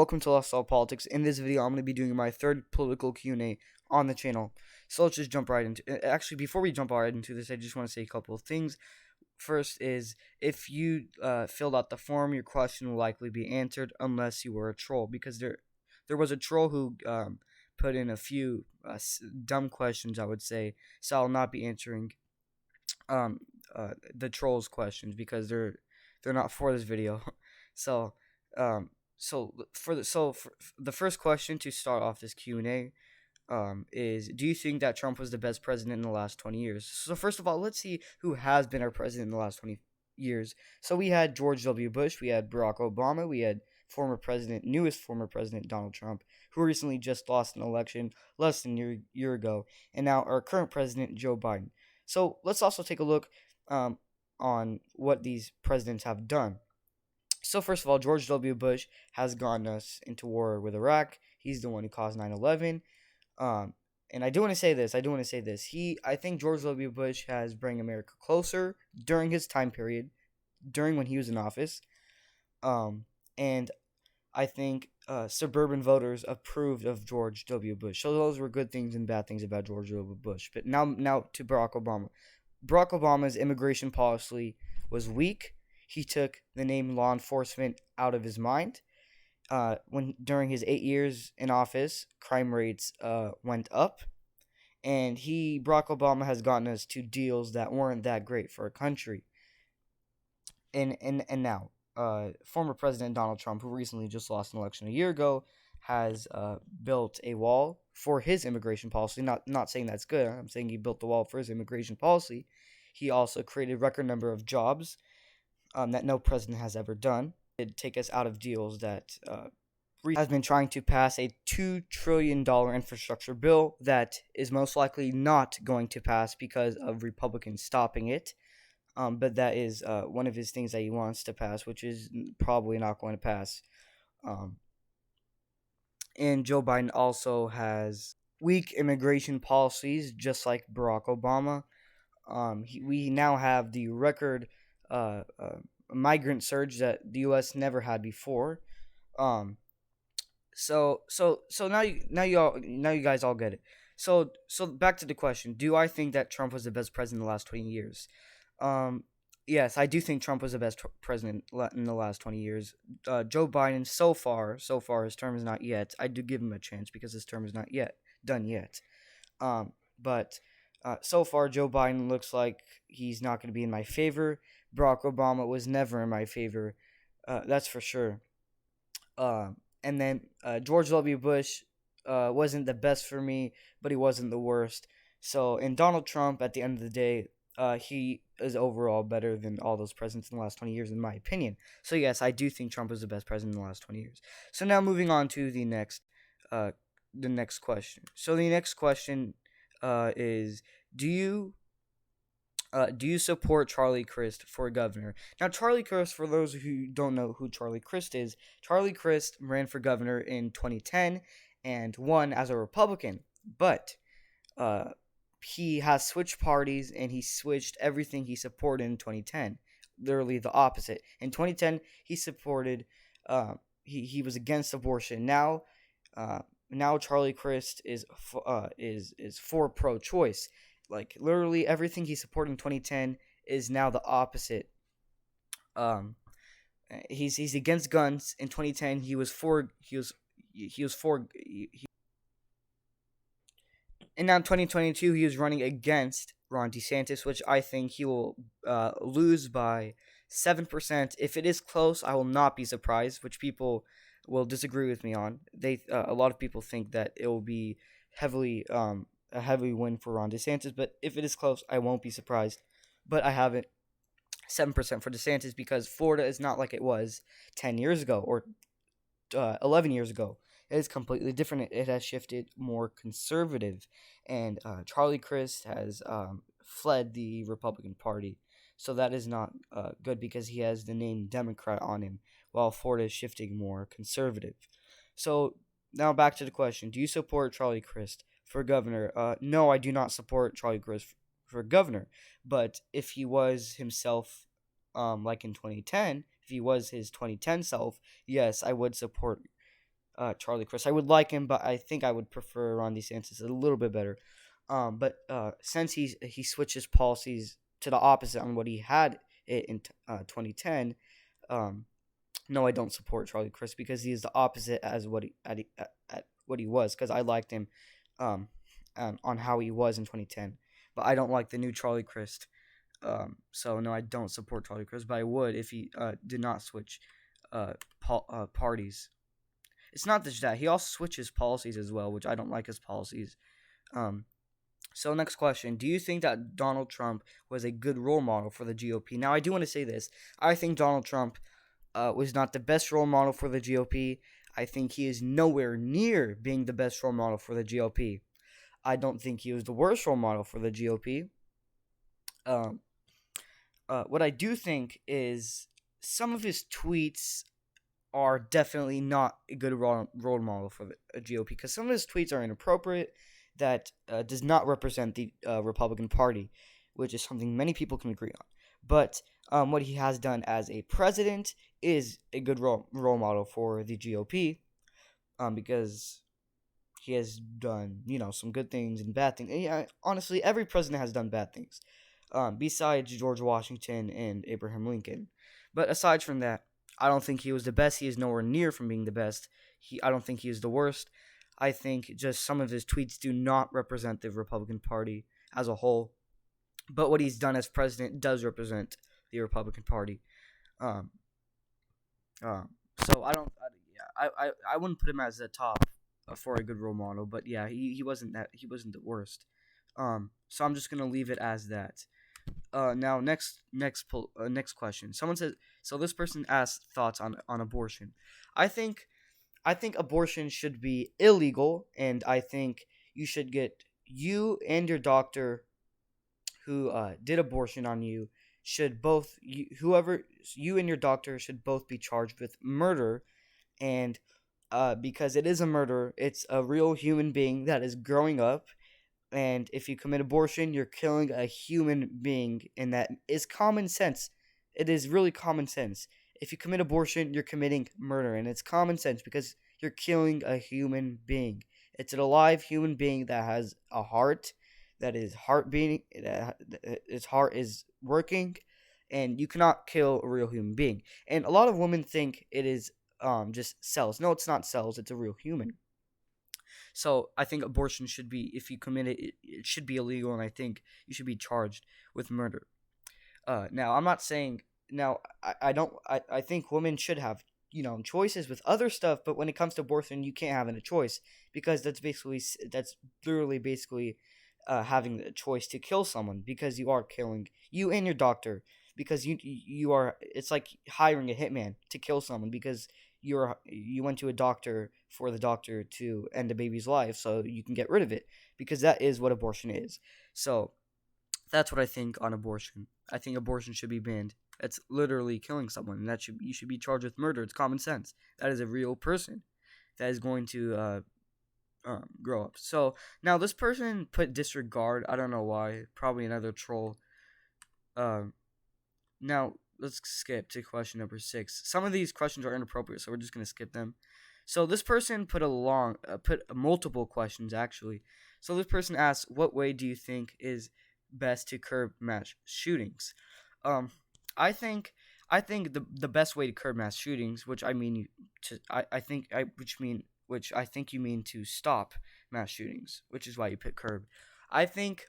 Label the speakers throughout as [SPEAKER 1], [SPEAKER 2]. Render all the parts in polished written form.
[SPEAKER 1] Welcome to Lost All Politics. In this video, I'm going to be doing my third political Q&A on the channel. So let's just jump right into it. Actually, before we jump right into this, I just want to say a couple of things. First is, if you filled out the form, your question will likely be answered unless you were a troll, because there was a troll who put in a few dumb questions, I would say. So I'll not be answering the trolls' questions because they're not for this video. So for the first question to start off this Q&A is, do you think that Trump was the best president in the last 20 years? So first of all, let's see who has been our president in the last 20 years. So we had George W. Bush, we had Barack Obama, we had newest former president Donald Trump, who recently just lost an election less than a year ago, and now our current president, Joe Biden. So let's also take a look on what these presidents have done. So first of all, George W. Bush has gotten us into war with Iraq. He's the one who caused 9/11. And I do want to say this. I think George W. Bush has bring America closer during his time period, during when he was in office. And I think suburban voters approved of George W. Bush. So those were good things and bad things about George W. Bush. But now to Barack Obama. Barack Obama's immigration policy was weak. He took the name law enforcement out of his mind. During his 8 years in office, crime rates went up, and Barack Obama has gotten us to deals that weren't that great for our country. And now, former President Donald Trump, who recently just lost an election a year ago, has built a wall for his immigration policy. Not saying that's good. I'm saying he built the wall for his immigration policy. He also created a record number of jobs that no president has ever done. It'd take us out of deals that has been trying to pass a $2 trillion infrastructure bill that is most likely not going to pass because of Republicans stopping it. But that is one of his things that he wants to pass, which is probably not going to pass. And Joe Biden also has weak immigration policies, just like Barack Obama. We now have the record migrant surge that the U.S. never had before. So now you guys all get it. So back to the question: do I think that Trump was the best president in the last 20 years? Yes, I do think Trump was the best president in the last 20 years. Joe Biden, so far, his term is not yet. I do give him a chance because his term is not yet done yet. But so far, Joe Biden looks like he's not going to be in my favor. Barack Obama was never in my favor. That's for sure. And then George W. Bush wasn't the best for me, but he wasn't the worst. So, and Donald Trump, at the end of the day, he is overall better than all those presidents in the last 20 years, in my opinion. So, yes, I do think Trump was the best president in the last 20 years. So, now moving on to the next question. So, the next question is, do you support Charlie Crist for governor? Now, Charlie Crist, for those who don't know who Charlie Crist is, Charlie Crist ran for governor in 2010 and won as a Republican, but he has switched parties and he switched everything he supported in 2010. Literally the opposite. In 2010, he supported, he was against abortion. Now Charlie Crist is for pro-choice. Like, literally everything he supported in 2010 is now the opposite. He's against guns. In 2010, he was for. And now in 2022, he is running against Ron DeSantis, which I think he will lose by 7%. If it is close, I will not be surprised, which people will disagree with me on. A lot of people think that it will be a heavy win for Ron DeSantis, but if it is close, I won't be surprised. But I have it 7% for DeSantis because Florida is not like it was 10 years ago or 11 years ago. It is completely different. It has shifted more conservative, and Charlie Crist has fled the Republican Party. So that is not good because he has the name Democrat on him, while Florida is shifting more conservative. So now back to the question: do you support Charlie Crist for governor? No, I do not support Charlie Crist for governor. But if he was himself, like in 2010, if he was his 2010 self, yes, I would support Charlie Crist. I would like him, but I think I would prefer Ron DeSantis a little bit better. But since he switched his policies to the opposite on what he had in 2010, um, no, I don't support Charlie Crist because he is the opposite as at what he was. Because I liked him, um, on how he was in 2010, but I don't like the new Charlie Crist. So no, I don't support Charlie Crist, but I would if he did not switch parties. It's not just that he also switches policies as well, which I don't like his policies. Um, so next question: do you think that Donald Trump was a good role model for the GOP? Now, I do want to say this: I think Donald Trump was not the best role model for the GOP. I think he is nowhere near being the best role model for the GOP. I don't think he was the worst role model for the GOP. Um, what I do think is some of his tweets are definitely not a good role model for the GOP because some of his tweets are inappropriate that does not represent the Republican Party, which is something many people can agree on. But what he has done as a president is a good role model for the GOP because he has done, some good things and bad things. And yeah, honestly, every president has done bad things, besides George Washington and Abraham Lincoln. But aside from that, I don't think he was the best. He is nowhere near from being the best. I don't think he is the worst. I think just some of his tweets do not represent the Republican Party as a whole. But what he's done as president does represent the Republican Party. Um, uh, so I wouldn't put him as the top for a good role model. But yeah, he wasn't the worst. So I'm just gonna leave it as that. Now next question. Someone says, so this person asked thoughts on abortion. I think abortion should be illegal, and I think you and your doctor who did abortion on you should both you and your doctor should both be charged with murder, and because it is a murder, it's a real human being that is growing up, and if you commit abortion, you're killing a human being, and that is common sense. It is really common sense. If you commit abortion, you're committing murder, and it's common sense because you're killing a human being. It's an alive human being that has a heart, that is heart beating, that its heart is working, and you cannot kill a real human being. And a lot of women think it is just cells. No, it's not cells. It's a real human. So I think abortion should be, if you commit it should be illegal, and I think you should be charged with murder. Now I'm not saying now I don't I think women should have choices with other stuff, but when it comes to abortion, you can't have a choice because that's literally basically having the choice to kill someone because you are killing you and your doctor because you are it's like hiring a hitman to kill someone because you went to a doctor for the doctor to end a baby's life so you can get rid of it because that is what abortion is. So that's what I think on abortion. I think abortion should be banned. It's literally killing someone, and you should be charged with murder. It's common sense. That is a real person that is going to grow up. So now this person put disregard. I don't know why. Probably another troll. Now let's skip to question number 6. Some of these questions are inappropriate, so we're just gonna skip them. So this person put multiple questions actually. So this person asks, "What way do you think is best to curb mass shootings?" Um, I think the best way to curb mass shootings, which I mean to I think I which I think you mean to stop mass shootings, which is why you pick curb. I think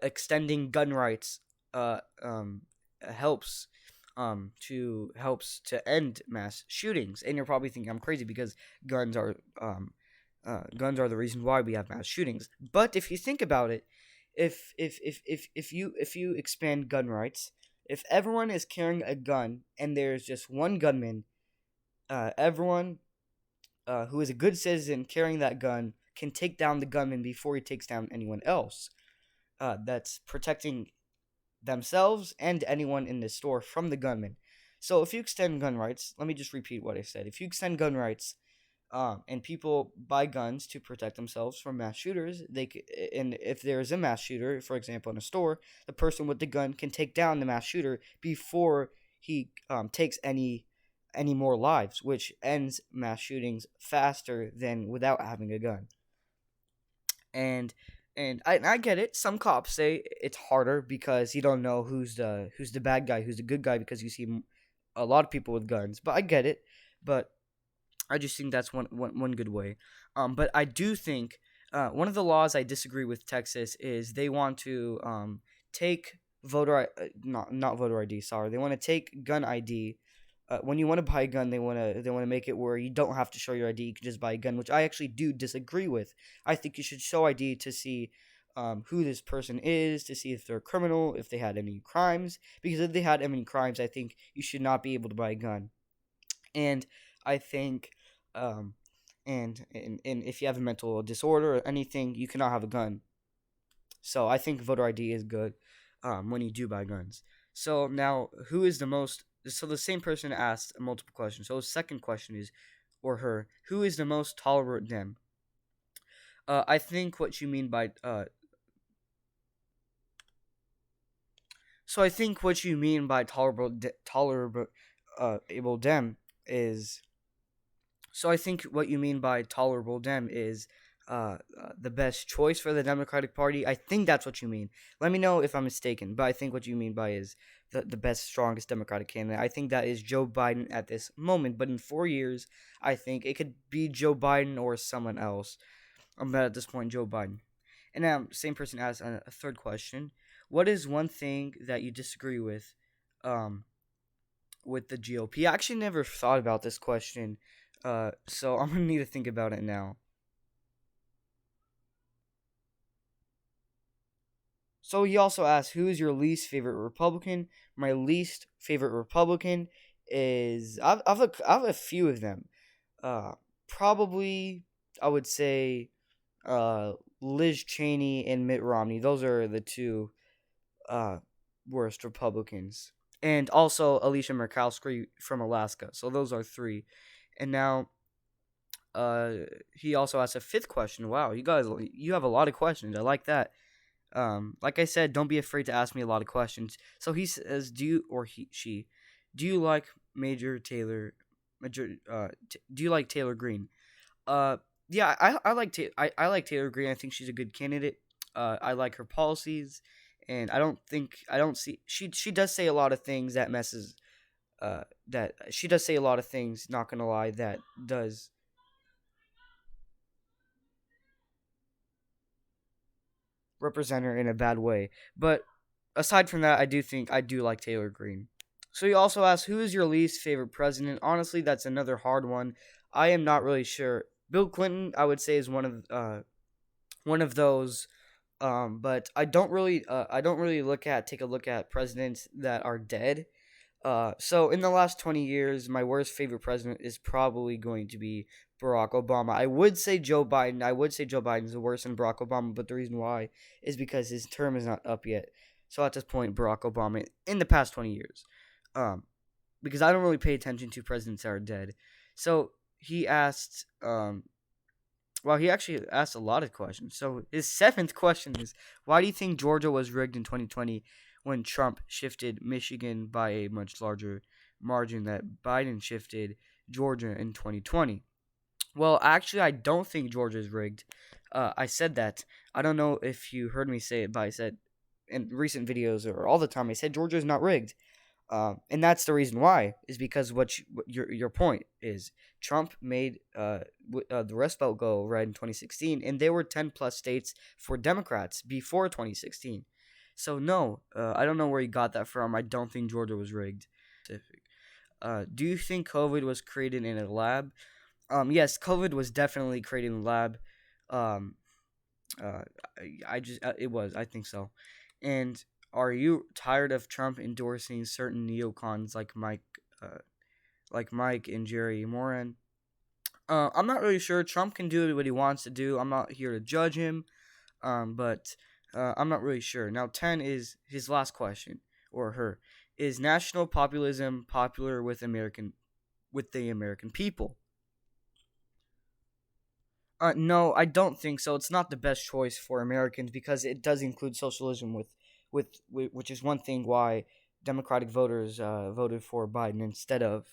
[SPEAKER 1] extending gun rights helps to end mass shootings. And you're probably thinking I'm crazy because guns are guns are the reason why we have mass shootings. But if you think about it, if you expand gun rights, if everyone is carrying a gun and there's just one gunman, everyone who is a good citizen carrying that gun can take down the gunman before he takes down anyone else. That's protecting themselves and anyone in the store from the gunman. So if you extend gun rights, let me just repeat what I said. If you extend gun rights, and people buy guns to protect themselves from mass shooters, and if there is a mass shooter, for example, in a store, the person with the gun can take down the mass shooter before he takes any any more lives, which ends mass shootings faster than without having a gun. And I get it. Some cops say it's harder because you don't know who's the bad guy, who's the good guy, because you see a lot of people with guns. But I get it. But I just think that's one good way. But I do think one of the laws I disagree with Texas is they want to take not voter ID. Sorry, they want to take gun ID. When you want to buy a gun, they want to make it where you don't have to show your ID. You can just buy a gun, which I actually do disagree with. I think you should show ID to see who this person is, to see if they're a criminal, if they had any crimes. Because if they had any crimes, I think you should not be able to buy a gun. And I think, um, and if you have a mental disorder or anything, you cannot have a gun. So I think voter ID is good when you do buy guns. So now, who is the most? So the same person asked multiple questions. So the second question is, or her, who is the most tolerant Dem? I think what you mean by so I think what you mean by tolerable able Dem is So I think what you mean by tolerable Dem is the best choice for the Democratic Party. I think that's what you mean. Let me know if I'm mistaken, but I think what you mean by is the best, strongest Democratic candidate. I think that is Joe Biden at this moment, but in 4 years, I think it could be Joe Biden or someone else. But at this point, Joe Biden. And now, same person asked a third question. What is one thing that you disagree um, with the GOP? I actually never thought about this question, so I'm gonna need to think about it now. So he also asked, "Who is your least favorite Republican?" My least favorite Republican is I have a few of them. Uh, Probably I would say Liz Cheney and Mitt Romney. Those are the two uh, worst Republicans, and also Alicia Murkowski from Alaska. So those are three. And now uh, he also asked a fifth question. Wow, you guys, you have a lot of questions. I like that. Like I said, don't be afraid to ask me a lot of questions. So he says, "Do you or she, do you like do you like Taylor Greene?" Uh, yeah, I like Taylor Greene. I think she's a good candidate. I like her policies, and I don't see she does say a lot of things that messes. That she does say a lot of things. Not gonna lie, that does represent her in a bad way. But aside from that, I do like Taylor Greene. So he also asked, "Who is your least favorite president?" Honestly, that's another hard one. I am not really sure. Bill Clinton, I would say, is one of those. But I don't really take a look at presidents that are dead. So in the last 20 years, my worst favorite president is probably going to be Barack Obama. I would say Joe Biden. I would say Joe Biden is worse than Barack Obama, but the reason why is because his term is not up yet. So at this point, Barack Obama in the past 20 years. Um, because I don't really pay attention to presidents that are dead. So he asked, well, he actually asked a lot of questions. So his seventh question is, why do you think Georgia was rigged in 2020 when Trump shifted Michigan by a much larger margin that Biden shifted Georgia in 2020? Well, actually, I don't think Georgia is rigged. I said that. I don't know if you heard me say it, but I said in recent videos or all the time, I said Georgia is not rigged. And that's the reason why is because what your point is Trump made the Rust Belt go red in 2016, and there were 10 plus states for Democrats before 2016. So no, I don't know where he got that from. I don't think Georgia was rigged. Do you think COVID was created in a lab? Yes, COVID was definitely created in a lab. Um, uh, I just it was. I think so. And are you tired of Trump endorsing certain neocons like Mike and Jerry Moran? I'm not really sure. Trump can do what he wants to do. I'm not here to judge him. But I'm not really sure. Now, 10 is his last question, or her. Is national populism popular with the American people? No, I don't think so. It's not the best choice for Americans because it does include socialism which is one thing why Democratic voters voted for Biden instead of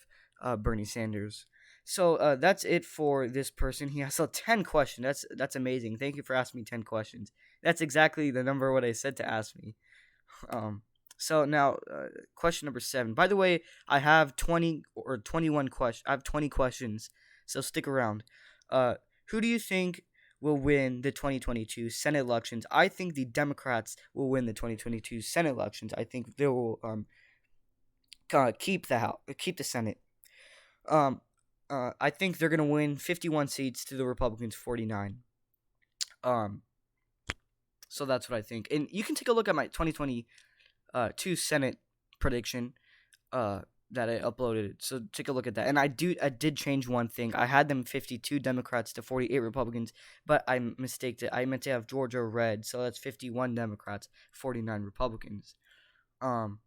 [SPEAKER 1] Bernie Sanders. So that's it for this person. He has 10 questions. That's amazing. Thank you for asking me 10 questions. That's exactly the number what I said to ask me. Um, so now, question number 7. By the way, I have 20 or 21 questions. I have 20 questions. So stick around. Uh, who do you think will win the 2022 Senate elections? I think the Democrats will win the 2022 Senate elections. I think they will keep the House, keep the Senate. Um, I think they're gonna win 51 seats to the Republicans 49. Um, so that's what I think. And you can take a look at my 2022 Senate prediction that I uploaded. So take a look at that. And I did change one thing. I had them 52 Democrats to 48 Republicans, but I mistaked it. I meant to have Georgia red, so that's 51 Democrats, 49 Republicans. Um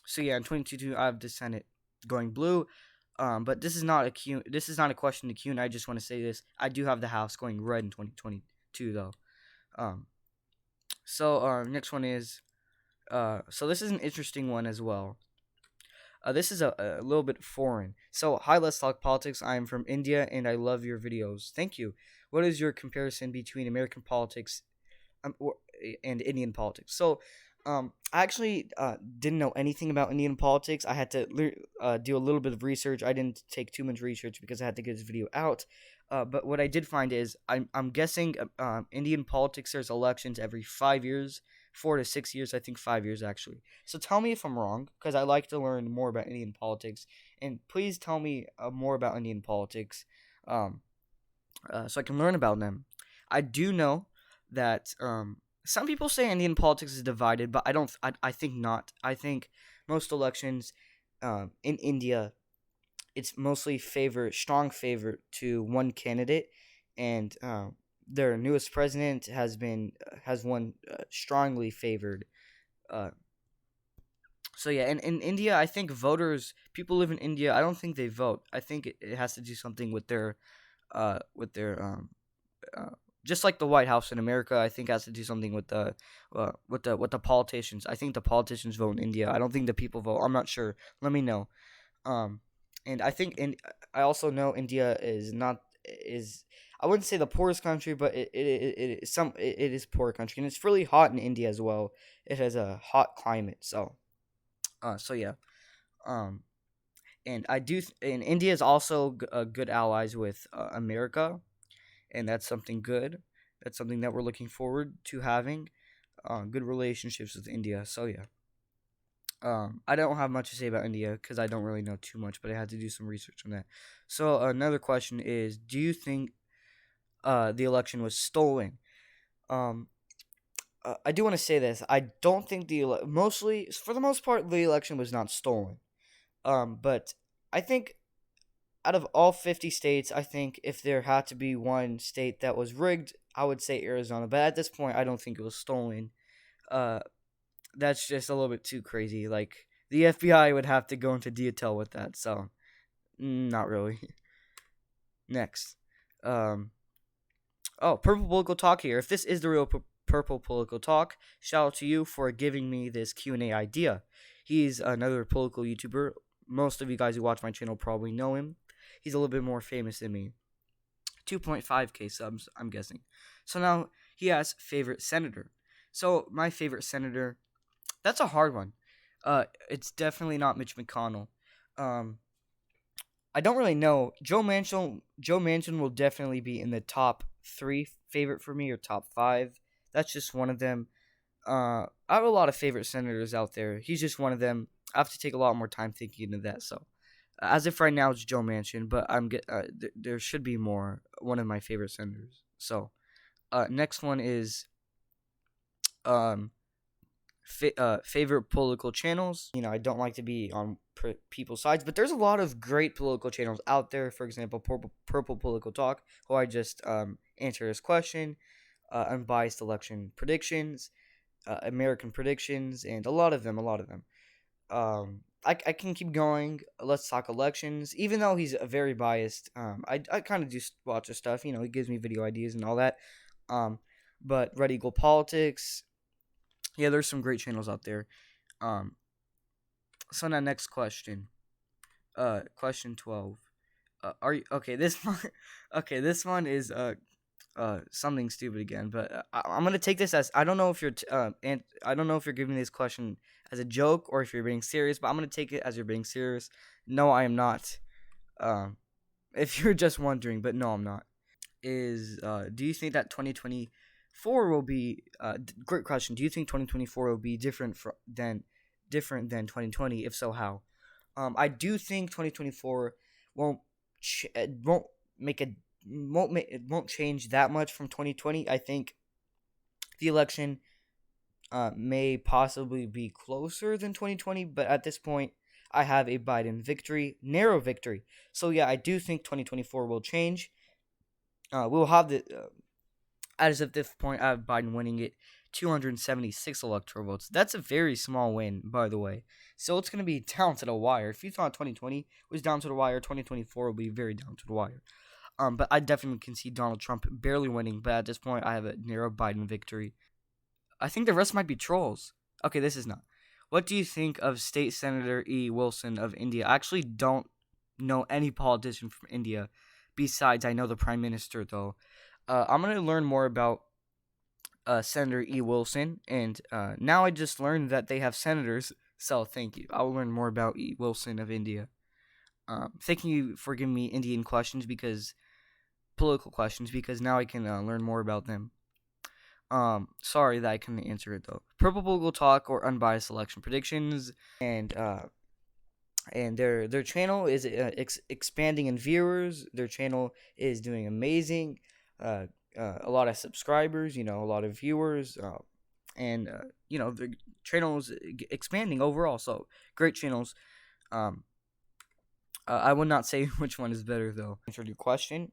[SPEAKER 1] so yeah, in 2022 I have the Senate going blue. But this is not a Q. This is not a question to Q, and I just want to say this: I do have the House going red in 2022, though. Um, next one is so this is an interesting one as well. This is a little bit foreign. So hi, let's talk politics. I am from India, and I love your videos. Thank you. What is your comparison between American politics and Indian politics? So I actually didn't know anything about Indian politics. I had to do a little bit of research. I didn't take too much research because I had to get this video out. But what I did find is I'm guessing Indian politics, there's elections every 5 years, 4 to 6 years. I think 5 years actually. So tell me if I'm wrong, because I like to learn more about Indian politics. And please tell me more about Indian politics, um, so I can learn about them. I do know that some people say Indian politics is divided, but I don't. I think not. I think most elections in India, it's mostly strong favor to one candidate, and their newest president has won strongly favored. Uh, so yeah, and in India, I think people live in India. I don't think they vote. I think it has to do something with their uh, just like the White House in America. I think has to do something with the politicians. I think the politicians vote in India. I don't think the people vote. I'm not sure. Let me know. Um, and I also know India is I wouldn't say the poorest country, but it is poor country, and it's really hot in India as well. It has a hot climate, so yeah. Um, and India is also good allies with America, and that's something good. That's something that we're looking forward to having good relationships with India. So yeah. I don't have much to say about India because I don't really know too much, but I had to do some research on that. So another question is: do you think the election was stolen? Um, I do want to say this. I don't think mostly for the most part the election was not stolen. But I think out of all 50 states, I think if there had to be one state that was rigged, I would say Arizona. But at this point, I don't think it was stolen. Uh, that's just a little bit too crazy. Like the FBI would have to go into detail with that. So, not really. Next, um, Purple Political Talk here. If this is the real Purple Political Talk, shout out to you for giving me this Q&A idea. He's another political YouTuber. Most of you guys who watch my channel probably know him. He's a little bit more famous than me. 2.5k subs, I'm guessing. So now he has favorite senator. So my favorite senator, that's a hard one. It's definitely not Mitch McConnell. I don't really know. Joe Manchin will definitely be in the top 3 favorite for me, or top 5. That's just one of them. I have a lot of favorite senators out there. He's just one of them. I have to take a lot more time thinking of that. So, as if right now it's Joe Manchin, but there should be more. One of my favorite senators. So, next one is um favorite political channels. You know, I don't like to be on people's sides, but there's a lot of great political channels out there. For example, Purple Political Talk, who I just answer his question, unbiased election predictions, American predictions, and a lot of them. I can keep going. Let's talk elections. Even though he's very biased, I kind of do watch his stuff. You know, he gives me video ideas and all that. But Red Eagle Politics. Yeah, there's some great channels out there. Um, so now next question. Question 12. Are you okay? This one, okay. This one is something stupid again. But I'm gonna take this as I don't know if you're and I don't know if you're giving this question as a joke or if you're being serious. But I'm gonna take it as you're being serious. No, I am not. Um, if you're just wondering, but no, I'm not. Is do you think that 2024 will be great question? Do you think 2024 will be different than 2020? If so, how? I do think 2024 won't won't make a it won't change that much from 2020. I think the election may possibly be closer than 2020, but at this point, I have a Biden victory, narrow victory. So yeah, I do think 2024 will change. We'll have the as of this point, I have Biden winning it 276 electoral votes. That's a very small win, by the way. So it's going to be down to the wire. If you thought 2020 was down to the wire, 2024 will be very down to the wire. But I definitely can see Donald Trump barely winning. But at this point, I have a narrow Biden victory. I think the rest might be trolls. Okay, this is not. What do you think of State Senator E. Wilson of India? I actually don't know any politician from India. Besides, I know the Prime Minister, though. I'm going to learn more about Senator E. Wilson, and now I just learned that they have senators, so thank you. I'll learn more about E. Wilson of India. Thank you for giving me Indian questions political questions, because now I can learn more about them. Sorry that I couldn't answer it though. Purple Google Talk or unbiased election predictions, and their channel is expanding in viewers. Their channel is doing amazing. A lot of subscribers, a lot of viewers, and the channel is expanding overall. So great channels. I would not say which one is better though. Answered your question,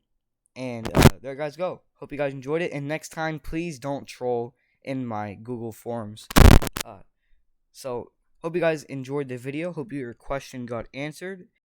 [SPEAKER 1] and there you guys go. Hope you guys enjoyed it. And next time, please don't troll in my Google Forms. So hope you guys enjoyed the video. Hope your question got answered.